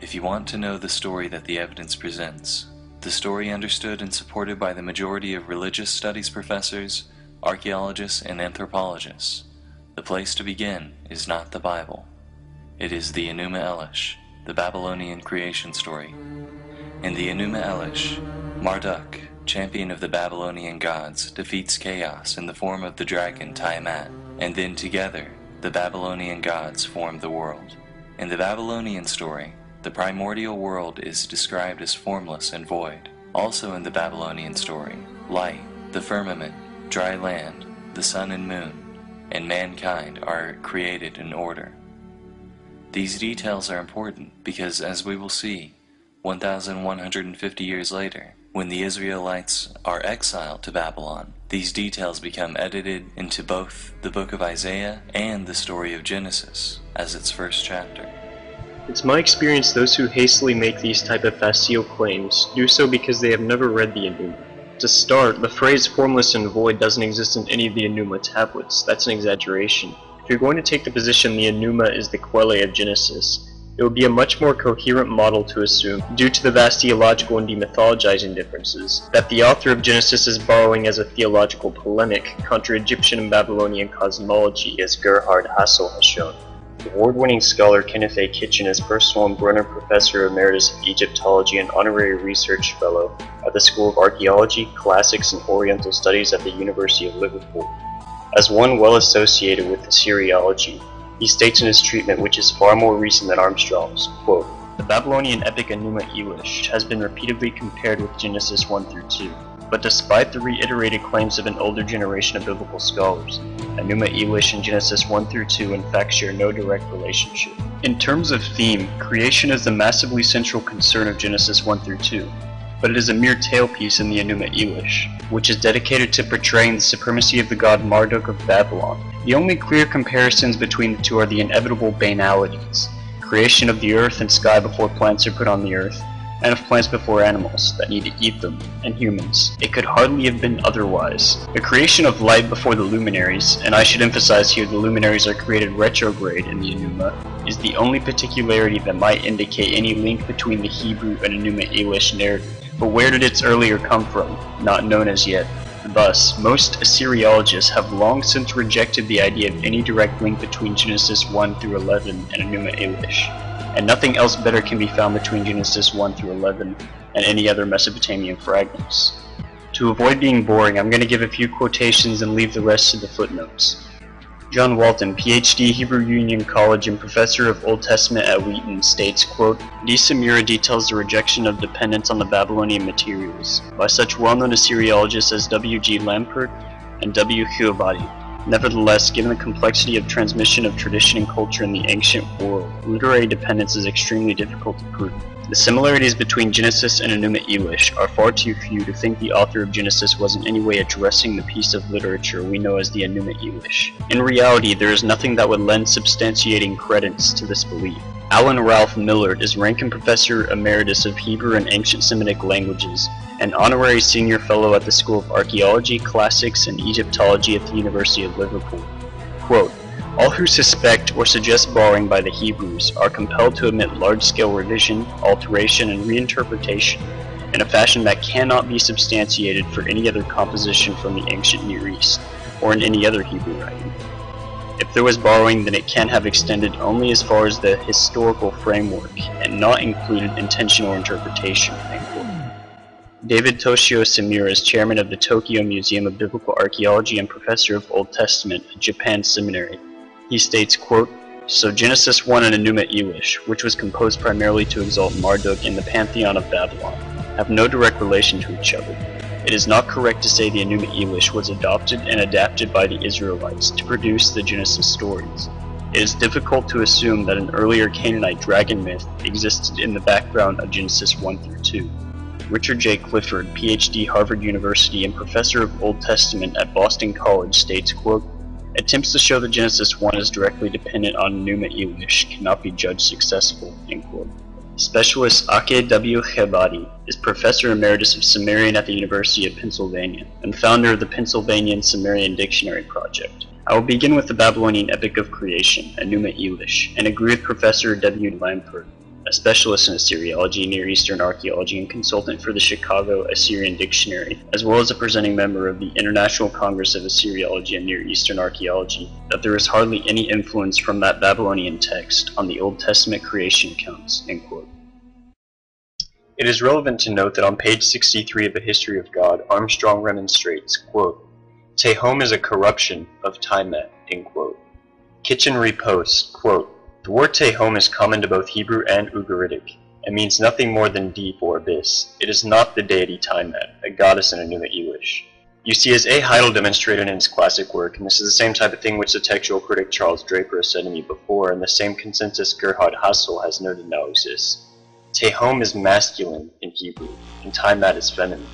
If you want to know the story that the evidence presents, the story understood and supported by the majority of religious studies professors, archaeologists, and anthropologists, the place to begin is not the Bible. It is the Enuma Elish, the Babylonian creation story. In the Enuma Elish, Marduk, champion of the Babylonian gods, defeats chaos in the form of the dragon Tiamat, and then together, the Babylonian gods form the world. In the Babylonian story, the primordial world is described as formless and void. Also in the Babylonian story, light, the firmament, dry land, the sun and moon, and mankind are created in order. These details are important because, as we will see, 1,150 years later, when the Israelites are exiled to Babylon, these details become edited into both the book of Isaiah and the story of Genesis as its first chapter. It's my experience those who hastily make these type of facile claims do so because they have never read the Enuma. To start, the phrase formless and void doesn't exist in any of the Enuma tablets. That's an exaggeration. If you're going to take the position the Enuma is the Quelle of Genesis, it would be a much more coherent model to assume, due to the vast theological and demythologizing differences, that the author of Genesis is borrowing as a theological polemic contra Egyptian and Babylonian cosmology, as Gerhard Hassel has shown. Award-winning scholar Kenneth A. Kitchen is Percival and Brunner Professor Emeritus of Egyptology and Honorary Research Fellow at the School of Archaeology, Classics, and Oriental Studies at the University of Liverpool. As one well associated with Assyriology, he states in his treatment, which is far more recent than Armstrong's, quote, "The Babylonian epic Enuma Elish has been repeatedly compared with Genesis 1 through 2, but despite the reiterated claims of an older generation of biblical scholars, Enuma Elish and Genesis 1 through 2 in fact share no direct relationship. In terms of theme, creation is the massively central concern of Genesis 1 through 2, but it is a mere tailpiece in the Enuma Elish, which is dedicated to portraying the supremacy of the god Marduk of Babylon. The only clear comparisons between the two are the inevitable banalities, creation of the earth and sky before plants are put on the earth, and of plants before animals that need to eat them, and humans. It could hardly have been otherwise. The creation of light before the luminaries, and I should emphasize here the luminaries are created retrograde in the Enuma, is the only particularity that might indicate any link between the Hebrew and Enuma Elish narrative. But where did its earlier come from? Not known as yet. Thus, most Assyriologists have long since rejected the idea of any direct link between Genesis 1 through 11 and Enuma Elish, and nothing else better can be found between Genesis 1 through 11 and any other Mesopotamian fragments. To avoid being boring, I'm going to give a few quotations and leave the rest to the footnotes. John Walton, Ph.D., Hebrew Union College and Professor of Old Testament at Wheaton, states, quote, "D. Samira details the rejection of dependence on the Babylonian materials by such well-known Assyriologists as W. G. Lampert and W. Huabadi. Nevertheless, given the complexity of transmission of tradition and culture in the ancient world, literary dependence is extremely difficult to prove. The similarities between Genesis and Enuma Elish are far too few to think the author of Genesis was in any way addressing the piece of literature we know as the Enuma Elish. In reality, there is nothing that would lend substantiating credence to this belief. Alan Ralph Millard is Rankin Professor Emeritus of Hebrew and Ancient Semitic Languages, and Honorary Senior Fellow at the School of Archaeology, Classics, and Egyptology at the University of Liverpool. Quote, "All who suspect or suggest borrowing by the Hebrews are compelled to admit large-scale revision, alteration, and reinterpretation in a fashion that cannot be substantiated for any other composition from the ancient Near East, or in any other Hebrew writing. If there was borrowing, then it can have extended only as far as the historical framework, and not included intentional interpretation." End quote. David Toshio Samira is chairman of the Tokyo Museum of Biblical Archaeology and professor of Old Testament at Japan Seminary. He states, quote, "So Genesis 1 and Enuma Elish, which was composed primarily to exalt Marduk in the pantheon of Babylon, have no direct relation to each other. It is not correct to say the Enuma Elish was adopted and adapted by the Israelites to produce the Genesis stories. It is difficult to assume that an earlier Canaanite dragon myth existed in the background of Genesis 1 through 2. Richard J. Clifford, Ph.D., Harvard University, and professor of Old Testament at Boston College, states, quote, "Attempts to show that Genesis 1 is directly dependent on Enuma Elish cannot be judged successful." End quote. Specialist Ake W. Huabadi is Professor Emeritus of Sumerian at the University of Pennsylvania, and founder of the Pennsylvania Sumerian Dictionary Project. I will begin with the Babylonian Epic of Creation, Enuma Elish, and agree with Professor W. Lampert, a specialist in Assyriology, Near Eastern archaeology, and consultant for the Chicago Assyrian Dictionary, as well as a presenting member of the International Congress of Assyriology and Near Eastern Archaeology, that there is hardly any influence from that Babylonian text on the Old Testament creation accounts, end quote. It is relevant to note that on page 63 of A History of God, Armstrong remonstrates, quote, Tehom is a corruption of Tiamat, end quote. Kitchen reposts, quote, the word Tehom is common to both Hebrew and Ugaritic, and means nothing more than deep or abyss. It is not the deity Tiamat, a goddess in Enuma Elish. You see, as A. Heidel demonstrated in his classic work, and this is the same type of thing which the textual critic Charles Draper has said to me before, and the same consensus Gerhard Hassel has noted now exists. Tehom is masculine in Hebrew, and Tiamat is feminine.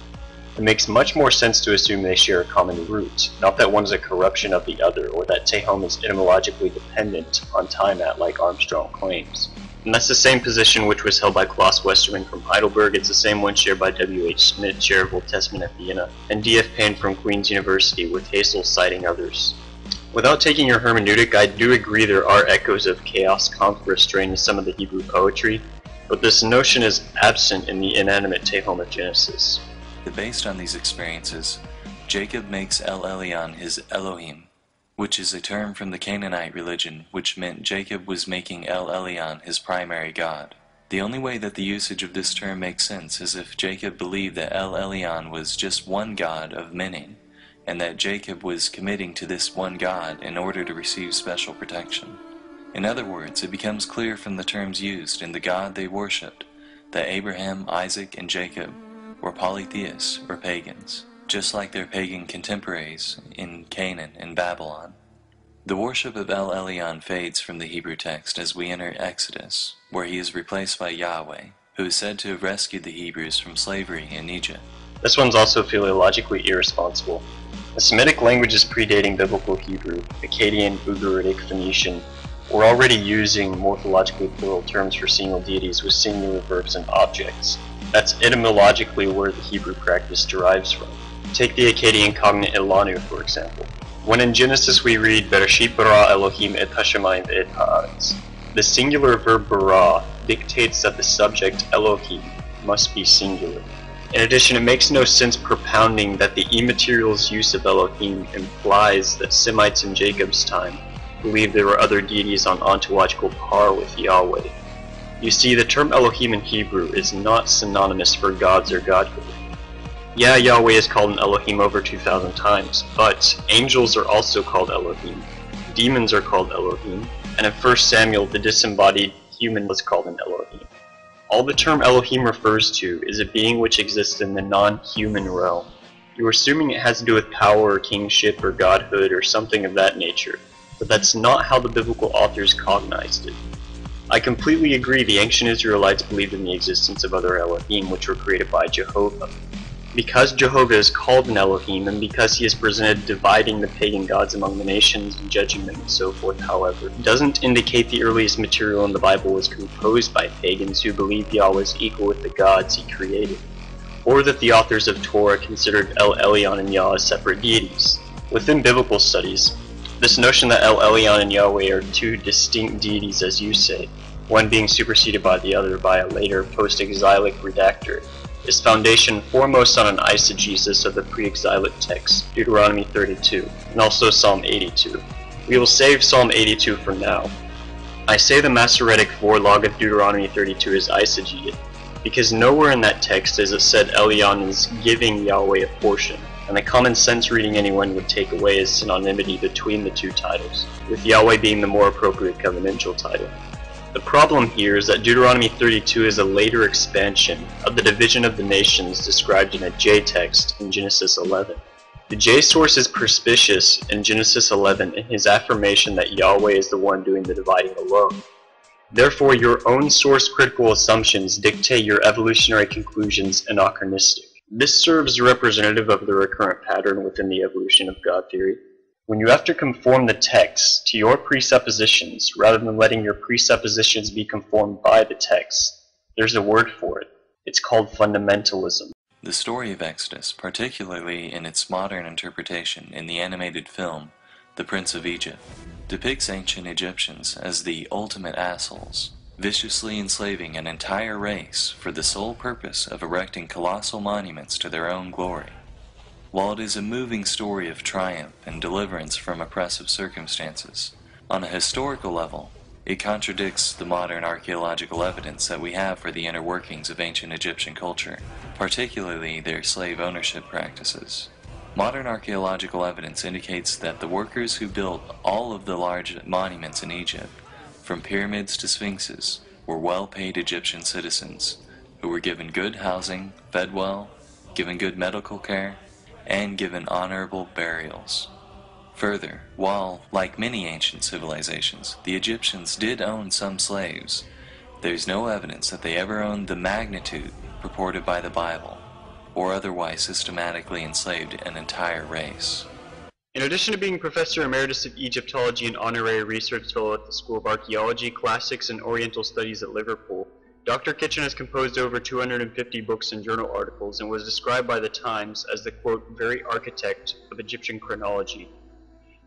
It makes much more sense to assume they share a common root, not that one is a corruption of the other, or that Tehom is etymologically dependent on Tiamat like Armstrong claims. And that's the same position which was held by Klaus Westermann from Heidelberg. It's the same one shared by W.H. Smith, chair of Old Testament at Vienna, and D.F. Payne from Queen's University, with Hassel citing others. Without taking your hermeneutic, I do agree there are echoes of chaos, conflict, restraint in some of the Hebrew poetry, but this notion is absent in the inanimate Tehom of Genesis. Based on these experiences, Jacob makes El Elyon his Elohim, which is a term from the Canaanite religion which meant Jacob was making El Elyon his primary god. The only way that the usage of this term makes sense is if Jacob believed that El Elyon was just one god of many, and that Jacob was committing to this one god in order to receive special protection. In other words, it becomes clear from the terms used in the God they worshipped that Abraham, Isaac, and Jacob were polytheists or pagans, just like their pagan contemporaries in Canaan and Babylon. The worship of El Elyon fades from the Hebrew text as we enter Exodus, where he is replaced by Yahweh, who is said to have rescued the Hebrews from slavery in Egypt. This one's also philologically irresponsible. The Semitic languages predating Biblical Hebrew, Akkadian, Ugaritic, Phoenician, were already using morphologically plural terms for single deities with singular verbs and objects. That's etymologically where the Hebrew practice derives from. Take the Akkadian cognate Elanu, for example. When in Genesis we read, Bereshit bara Elohim et hashamayim et haaretz, the singular verb bara dictates that the subject Elohim must be singular. In addition, it makes no sense propounding that the immaterial's use of Elohim implies that Semites in Jacob's time believed there were other deities on ontological par with Yahweh. You see, the term Elohim in Hebrew is not synonymous for gods or godhood. Yeah, Yahweh is called an Elohim over 2,000 times, but angels are also called Elohim, demons are called Elohim, and in 1 Samuel the disembodied human was called an Elohim. All the term Elohim refers to is a being which exists in the non-human realm. You're assuming it has to do with power or kingship or godhood or something of that nature, but that's not how the biblical authors cognized it. I completely agree the ancient Israelites believed in the existence of other Elohim which were created by Jehovah. Because Jehovah is called an Elohim, and because he is presented dividing the pagan gods among the nations and judging them and so forth, however, doesn't indicate the earliest material in the Bible was composed by pagans who believed Yahweh was equal with the gods he created, or that the authors of Torah considered El Elyon and Yah as separate deities. Within biblical studies, this notion that El Elyon and Yahweh are two distinct deities, as you say, one being superseded by the other by a later post-exilic redactor, is foundation foremost on an eisegesis of the pre-exilic text, Deuteronomy 32, and also Psalm 82. We will save Psalm 82 for now. I say the Masoretic Vorlog of Deuteronomy 32 is eisegeted, because nowhere in that text is it said Elyon is giving Yahweh a portion, and the common sense reading anyone would take away is synonymity between the two titles, with Yahweh being the more appropriate covenantal title. The problem here is that Deuteronomy 32 is a later expansion of the division of the nations described in a J text in Genesis 11. The J source is perspicuous in Genesis 11 in his affirmation that Yahweh is the one doing the dividing alone. Therefore, your own source-critical assumptions dictate your evolutionary conclusions anachronistic. This serves as representative of the recurrent pattern within the evolution of God theory. When you have to conform the text to your presuppositions rather than letting your presuppositions be conformed by the text, there's a word for it. It's called fundamentalism. The story of Exodus, particularly in its modern interpretation in the animated film The Prince of Egypt, depicts ancient Egyptians as the ultimate assholes, viciously enslaving an entire race for the sole purpose of erecting colossal monuments to their own glory. While it is a moving story of triumph and deliverance from oppressive circumstances, on a historical level, it contradicts the modern archaeological evidence that we have for the inner workings of ancient Egyptian culture, particularly their slave ownership practices. Modern archaeological evidence indicates that the workers who built all of the large monuments in Egypt, from pyramids to sphinxes, were well-paid Egyptian citizens who were given good housing, fed well, given good medical care, and given honorable burials. Further, while, like many ancient civilizations, the Egyptians did own some slaves, there is no evidence that they ever owned the magnitude purported by the Bible, or otherwise systematically enslaved an entire race. In addition to being Professor Emeritus of Egyptology and Honorary Research Fellow at the School of Archaeology, Classics, and Oriental Studies at Liverpool, Dr. Kitchen has composed over 250 books and journal articles and was described by the Times as the, quote, very architect of Egyptian chronology.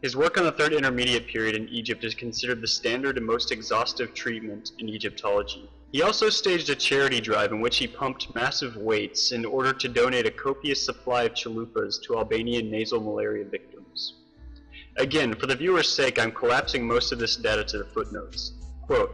His work on the Third Intermediate Period in Egypt is considered the standard and most exhaustive treatment in Egyptology. He also staged a charity drive in which he pumped massive weights in order to donate a copious supply of chalupas to Albanian nasal malaria victims. Again, for the viewer's sake, I'm collapsing most of this data to the footnotes. Quote,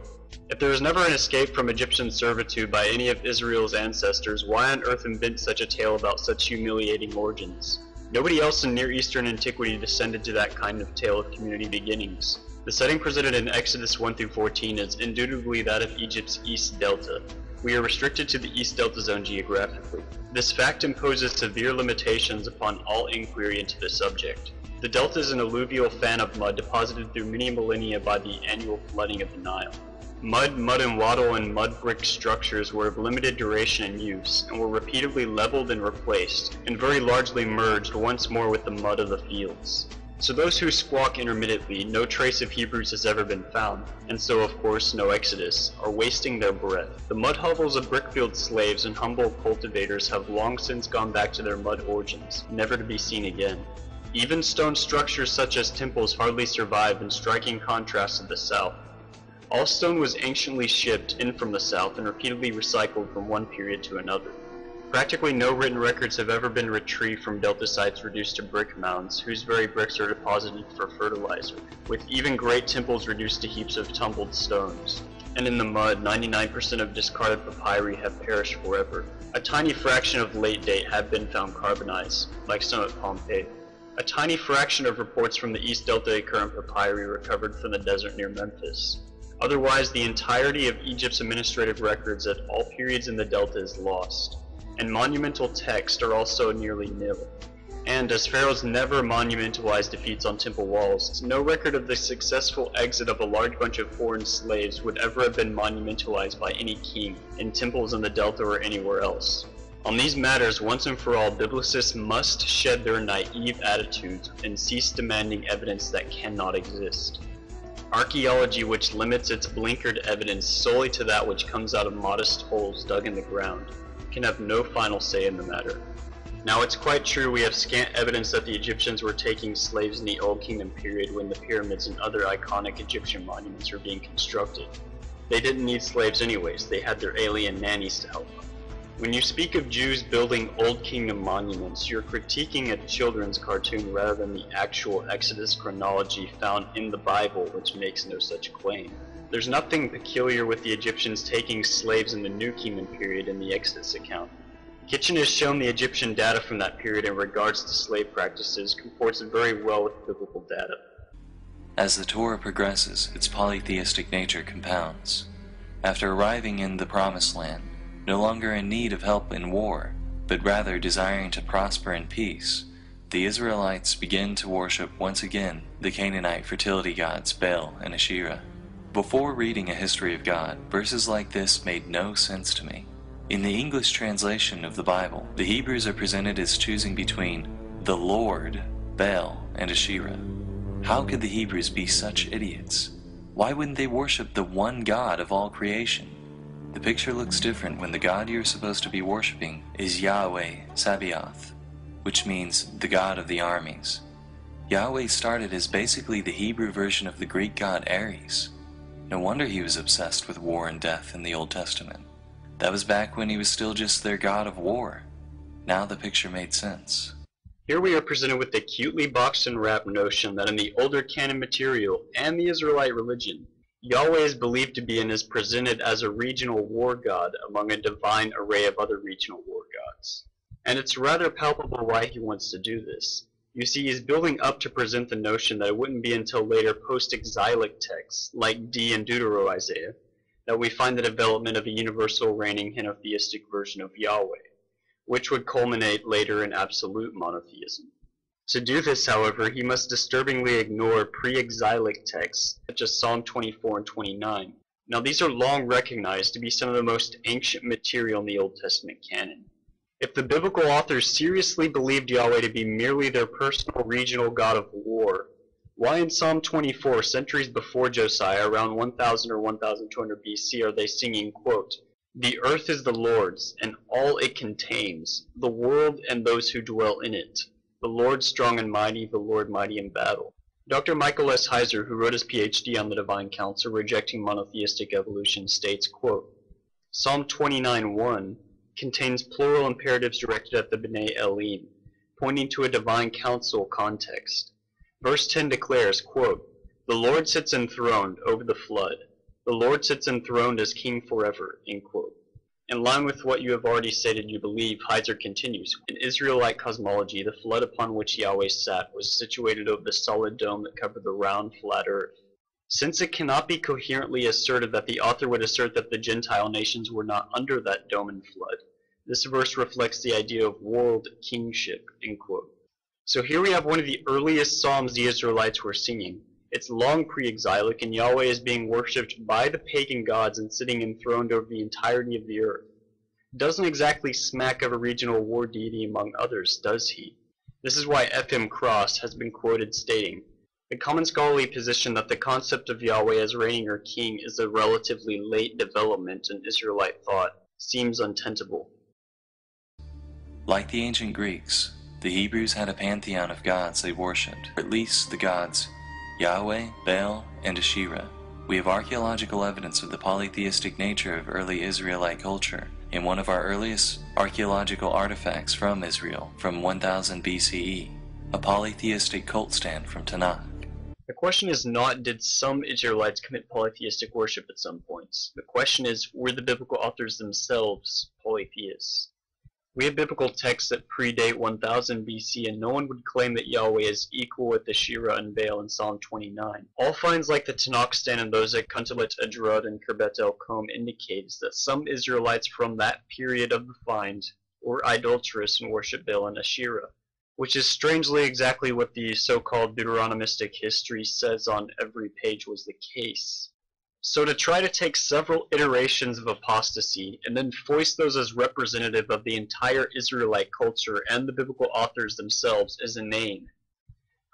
if there was never an escape from Egyptian servitude by any of Israel's ancestors, why on earth invent such a tale about such humiliating origins? Nobody else in Near Eastern antiquity descended to that kind of tale of community beginnings. The setting presented in Exodus 1 through 14 is indubitably that of Egypt's East Delta. We are restricted to the East Delta zone geographically. This fact imposes severe limitations upon all inquiry into the subject. The Delta is an alluvial fan of mud deposited through many millennia by the annual flooding of the Nile. Mud and wattle, and mud brick structures were of limited duration and use, and were repeatedly leveled and replaced, and very largely merged once more with the mud of the fields. So those who squawk intermittently, no trace of Hebrews has ever been found, and so of course no Exodus, are wasting their breath. The mud hovels of brickfield slaves and humble cultivators have long since gone back to their mud origins, never to be seen again. Even stone structures such as temples hardly survive, in striking contrast to the south. All stone was anciently shipped in from the south and repeatedly recycled from one period to another. Practically no written records have ever been retrieved from delta sites reduced to brick mounds, whose very bricks are deposited for fertilizer, with even great temples reduced to heaps of tumbled stones. And in the mud, 99% of discarded papyri have perished forever. A tiny fraction of late date have been found carbonized, like some at Pompeii. A tiny fraction of reports from the East Delta occur in papyri recovered from the desert near Memphis. Otherwise, the entirety of Egypt's administrative records at all periods in the Delta is lost, and monumental texts are also nearly nil. And as pharaohs never monumentalized defeats on temple walls, no record of the successful exit of a large bunch of foreign slaves would ever have been monumentalized by any king in temples in the Delta or anywhere else. On these matters, once and for all, biblicists must shed their naive attitudes and cease demanding evidence that cannot exist. Archaeology, which limits its blinkered evidence solely to that which comes out of modest holes dug in the ground, can have no final say in the matter. Now, it's quite true we have scant evidence that the Egyptians were taking slaves in the Old Kingdom period when the pyramids and other iconic Egyptian monuments were being constructed. They didn't need slaves anyways, they had their alien nannies to help them. When you speak of Jews building Old Kingdom monuments, you're critiquing a children's cartoon rather than the actual Exodus chronology found in the Bible, which makes no such claim. There's nothing peculiar with the Egyptians taking slaves in the New Kingdom period in the Exodus account. Kitchen has shown the Egyptian data from that period in regards to slave practices comports very well with biblical data. As the Torah progresses, its polytheistic nature compounds. After arriving in the Promised Land, no longer in need of help in war, but rather desiring to prosper in peace, the Israelites begin to worship once again the Canaanite fertility gods Baal and Asherah. Before reading A History of God, verses like this made no sense to me. In the English translation of the Bible, the Hebrews are presented as choosing between the Lord, Baal, and Asherah. How could the Hebrews be such idiots? Why wouldn't they worship the one God of all creation? The picture looks different when the God you're supposed to be worshiping is Yahweh Sabaoth, which means the God of the armies. Yahweh started as basically the Hebrew version of the Greek god Ares. No wonder he was obsessed with war and death in the Old Testament. That was back when he was still just their god of war. Now the picture made sense. Here we are presented with the cutely boxed and wrapped notion that in the older canon material and the Israelite religion, Yahweh is believed to be and is presented as a regional war god among a divine array of other regional war gods. And it's rather palpable why he wants to do this. You see, he's building up to present the notion that it wouldn't be until later post-exilic texts, like D and Deutero-Isaiah, that we find the development of a universal reigning henotheistic version of Yahweh, which would culminate later in absolute monotheism. To do this, however, he must disturbingly ignore pre-exilic texts such as Psalm 24 and 29. Now these are long recognized to be some of the most ancient material in the Old Testament canon. If the biblical authors seriously believed Yahweh to be merely their personal regional god of war, why in Psalm 24, centuries before Josiah, around 1000 or 1200 BC, are they singing, quote, "The earth is the Lord's, and all it contains, the world and those who dwell in it. The Lord strong and mighty, the Lord mighty in battle." Dr. Michael S. Heiser, who wrote his PhD on the Divine Council rejecting monotheistic evolution, states, quote, "Psalm 29:1 contains plural imperatives directed at the B'nai Elohim, pointing to a divine council context. Verse 10 declares, quote, "The Lord sits enthroned over the flood. The Lord sits enthroned as king forever," end quote. In line with what you have already stated you believe, Heiser continues, in Israelite cosmology, the flood upon which Yahweh sat was situated over the solid dome that covered the round, flat earth. Since it cannot be coherently asserted that the author would assert that the Gentile nations were not under that dome and flood, this verse reflects the idea of world kingship, end quote. So here we have one of the earliest psalms the Israelites were singing. It's long pre-exilic, and Yahweh is being worshipped by the pagan gods and sitting enthroned over the entirety of the earth. Doesn't exactly smack of a regional war deity among others, does he? This is why F.M. Cross has been quoted stating, "The common scholarly position that the concept of Yahweh as reigning or king is a relatively late development in Israelite thought seems untenable." Like the ancient Greeks, the Hebrews had a pantheon of gods they worshipped, or at least the gods Yahweh, Baal, and Asherah. We have archaeological evidence of the polytheistic nature of early Israelite culture in one of our earliest archaeological artifacts from Israel from 1000 BCE, a polytheistic cult stand from Tanakh. The question is not did some Israelites commit polytheistic worship at some points. The question is, were the biblical authors themselves polytheists? We have biblical texts that predate 1000 BC, and no one would claim that Yahweh is equal with Asherah and Baal in Psalm 29. All finds like the Tanakh stand and those at Kuntalet Adrad and Kerbet El Kom indicates that some Israelites from that period of the find were idolatrous and worshiped Baal and Asherah, which is strangely exactly what the so-called Deuteronomistic history says on every page was the case. So to try to take several iterations of apostasy and then foist those as representative of the entire Israelite culture and the biblical authors themselves is inane.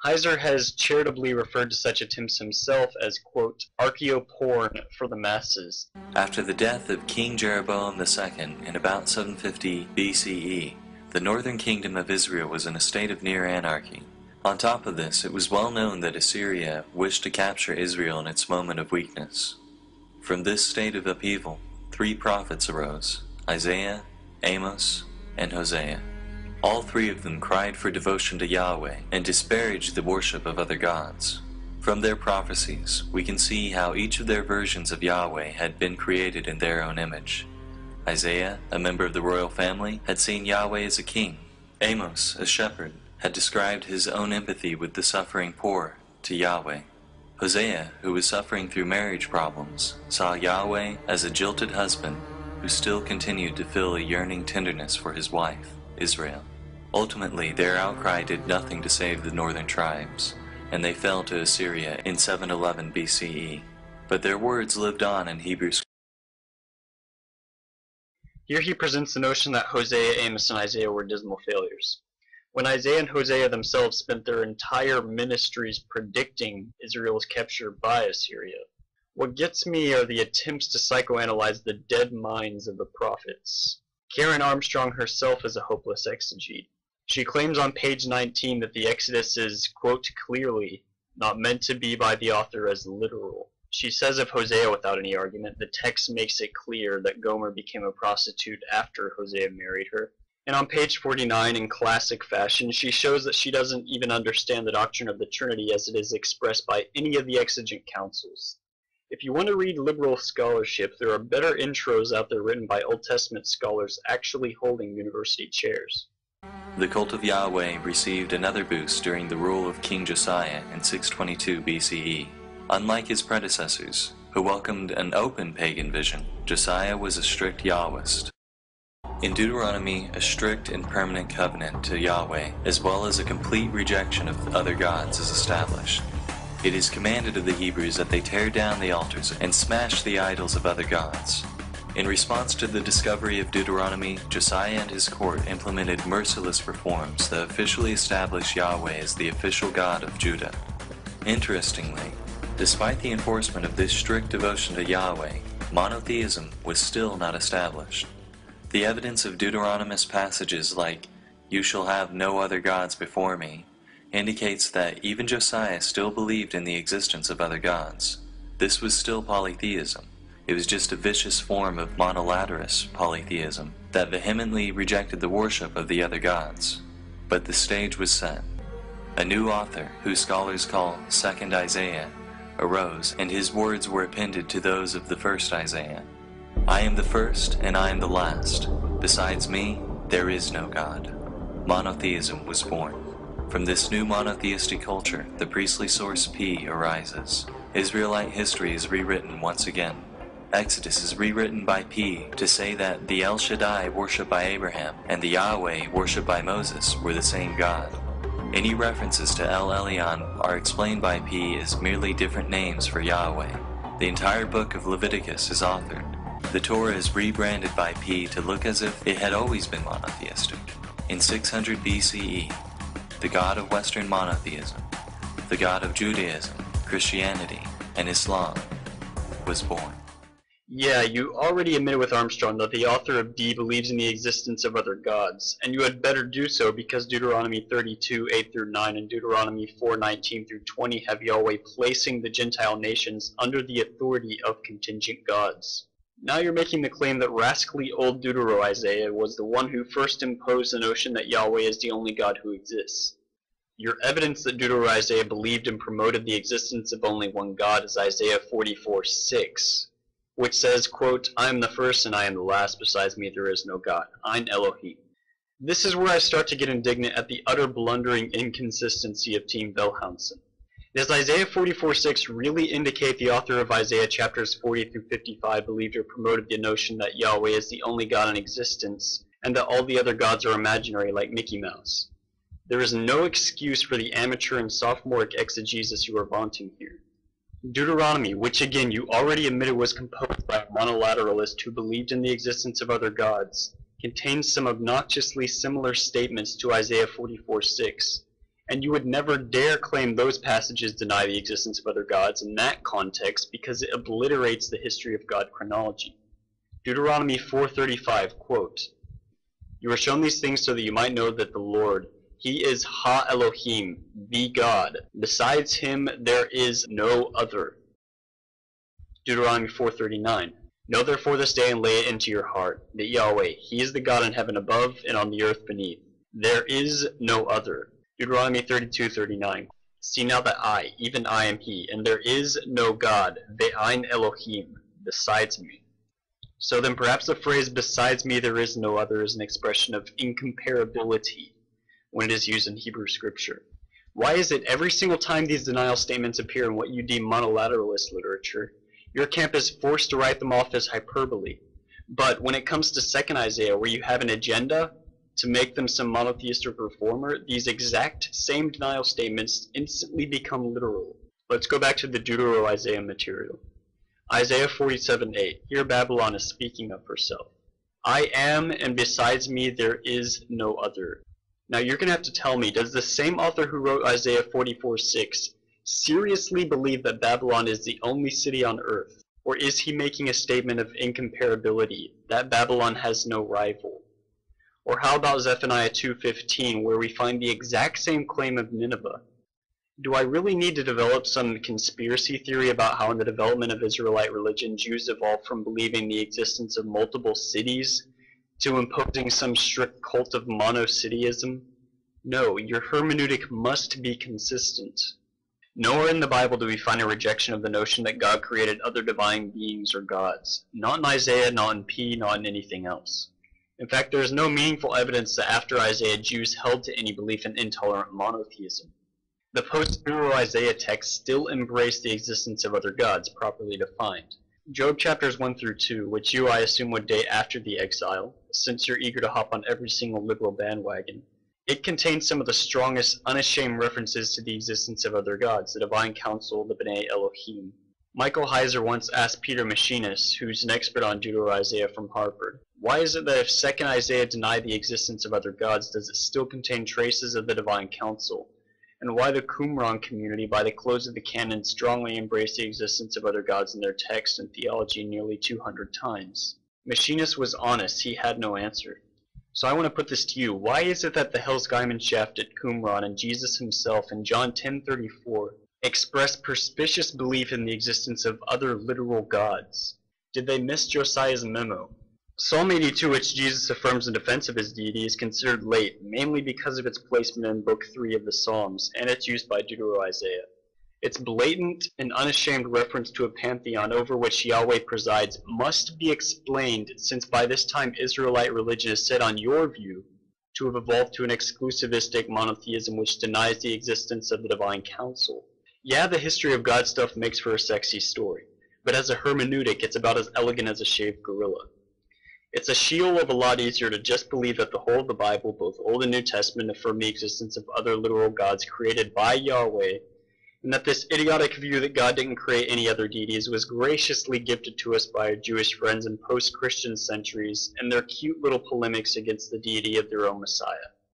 Heiser has charitably referred to such attempts himself as, quote, archaeoporn for the masses. After the death of King Jeroboam II in about 750 BCE, the northern kingdom of Israel was in a state of near anarchy. On top of this, it was well known that Assyria wished to capture Israel in its moment of weakness. From this state of upheaval, 3 prophets arose, Isaiah, Amos, and Hosea. All 3 of them cried for devotion to Yahweh and disparaged the worship of other gods. From their prophecies, we can see how each of their versions of Yahweh had been created in their own image. Isaiah, a member of the royal family, had seen Yahweh as a king. Amos, a shepherd, had described his own empathy with the suffering poor to Yahweh. Hosea, who was suffering through marriage problems, saw Yahweh as a jilted husband who still continued to feel a yearning tenderness for his wife, Israel. Ultimately, their outcry did nothing to save the northern tribes, and they fell to Assyria in 711 BCE. But their words lived on in Hebrew scripture. Here he presents the notion that Hosea, Amos, and Isaiah were dismal failures. When Isaiah and Hosea themselves spent their entire ministries predicting Israel's capture by Assyria. What gets me are the attempts to psychoanalyze the dead minds of the prophets. Karen Armstrong herself is a hopeless exegete. She claims on page 19 that the Exodus is, quote, clearly not meant to be by the author as literal. She says of Hosea without any argument, the text makes it clear that Gomer became a prostitute after Hosea married her. And on page 49, in classic fashion, she shows that she doesn't even understand the doctrine of the Trinity as it is expressed by any of the exegete councils. If you want to read liberal scholarship, there are better intros out there written by Old Testament scholars actually holding university chairs. The cult of Yahweh received another boost during the rule of King Josiah in 622 BCE. Unlike his predecessors, who welcomed an open pagan vision, Josiah was a strict Yahwist. In Deuteronomy, a strict and permanent covenant to Yahweh, as well as a complete rejection of other gods, is established. It is commanded of the Hebrews that they tear down the altars and smash the idols of other gods. In response to the discovery of Deuteronomy, Josiah and his court implemented merciless reforms that officially established Yahweh as the official God of Judah. Interestingly, despite the enforcement of this strict devotion to Yahweh, monotheism was still not established. The evidence of Deuteronomist passages like, "You shall have no other gods before me," indicates that even Josiah still believed in the existence of other gods. This was still polytheism. It was just a vicious form of monolaterous polytheism that vehemently rejected the worship of the other gods. But the stage was set. A new author, who scholars call Second Isaiah, arose, and his words were appended to those of the first Isaiah. "I am the first, and I am the last. Besides me, there is no God." Monotheism was born. From this new monotheistic culture, the priestly source P arises. Israelite history is rewritten once again. Exodus is rewritten by P to say that the El Shaddai worshipped by Abraham and the Yahweh worshipped by Moses were the same God. Any references to El Elyon are explained by P as merely different names for Yahweh. The entire book of Leviticus is authored. The Torah is rebranded by P to look as if it had always been monotheistic. In 600 BCE, the God of Western monotheism, the God of Judaism, Christianity, and Islam, was born. Yeah, you already admitted with Armstrong that the author of D believes in the existence of other gods, and you had better do so because Deuteronomy 32, 8-9 and Deuteronomy 4, 19-20 have Yahweh placing the Gentile nations under the authority of contingent gods. Now you're making the claim that rascally old Deutero-Isaiah was the one who first imposed the notion that Yahweh is the only God who exists. Your evidence that Deutero-Isaiah believed and promoted the existence of only one God is Isaiah 44:6. Which says, quote, "I am the first and I am the last, besides me there is no God, Ein Elohim." This is where I start to get indignant at the utter blundering inconsistency of Team Belhansen. Does Isaiah 44:6 really indicate the author of Isaiah chapters 40-55 believed or promoted the notion that Yahweh is the only God in existence, and that all the other gods are imaginary like Mickey Mouse? There is no excuse for the amateur and sophomoric exegesis you are vaunting here. Deuteronomy, which again you already admitted was composed by a monolateralist who believed in the existence of other gods, contains some obnoxiously similar statements to Isaiah 44:6, and you would never dare claim those passages deny the existence of other gods in that context because it obliterates the history of God chronology. Deuteronomy 4:35, quote, "You are shown these things so that you might know that the Lord, He is Ha Elohim, the God. Besides him there is no other." Deuteronomy 4:39. "Know therefore this day and lay it into your heart, that Yahweh, He is the God in heaven above and on the earth beneath. There is no other." Deuteronomy 32:39. "See now that I, even I am He, and there is no God, Ve'ain Elohim, besides me." So then perhaps the phrase "besides me there is no other" is an expression of incomparability when it is used in Hebrew scripture. Why is it every single time these denial statements appear in what you deem monolateralist literature, your camp is forced to write them off as hyperbole? But when it comes to 2nd Isaiah, where you have an agenda to make them some monotheistic reformer, these exact same denial statements instantly become literal. Let's go back to the Deutero-Isaiah material. Isaiah 47:8. Here Babylon is speaking of herself. "I am, and besides me there is no other." Now you're going to have to tell me, does the same author who wrote Isaiah 44:6 seriously believe that Babylon is the only city on earth? Or is he making a statement of incomparability, that Babylon has no rival? Or how about Zephaniah 2:15, where we find the exact same claim of Nineveh? Do I really need to develop some conspiracy theory about how in the development of Israelite religion, Jews evolved from believing the existence of multiple cities to imposing some strict cult of monotheism? No, your hermeneutic must be consistent. Nowhere in the Bible do we find a rejection of the notion that God created other divine beings or gods. Not in Isaiah, not in P, not in anything else. In fact, there is no meaningful evidence that after Isaiah, Jews held to any belief in intolerant monotheism. The post-Isaiah texts still embrace the existence of other gods, properly defined. Job chapters 1 through 2, which you, I assume, would date after the exile, since you're eager to hop on every single liberal bandwagon. It contains some of the strongest, unashamed references to the existence of other gods, the divine council, the B'nai Elohim. Michael Heiser once asked Peter Machinus, who's an expert on Deutero-Isaiah from Harvard, why is it that if 2nd Isaiah denied the existence of other gods, does it still contain traces of the divine council? And why the Qumran community, by the close of the canon, strongly embraced the existence of other gods in their text and theology nearly 200 times. Machinus was honest, he had no answer. So I want to put this to you, why is it that the Hellsgemeenschaft at Qumran and Jesus himself in John 10:34 expressed perspicacious belief in the existence of other literal gods? Did they miss Josiah's memo? Psalm 82, which Jesus affirms in defense of his deity, is considered late, mainly because of its placement in Book 3 of the Psalms, and its use by Deutero-Isaiah. Its blatant and unashamed reference to a pantheon over which Yahweh presides must be explained, since by this time Israelite religion is said on your view to have evolved to an exclusivistic monotheism which denies the existence of the divine council. Yeah, the history of God stuff makes for a sexy story, but as a hermeneutic, it's about as elegant as a shaved gorilla. It's a sheol of a lot easier to just believe that the whole of the Bible, both Old and New Testament, affirm the existence of other literal gods created by Yahweh, and that this idiotic view that God didn't create any other deities was graciously gifted to us by our Jewish friends in post-Christian centuries and their cute little polemics against the deity of their own Messiah.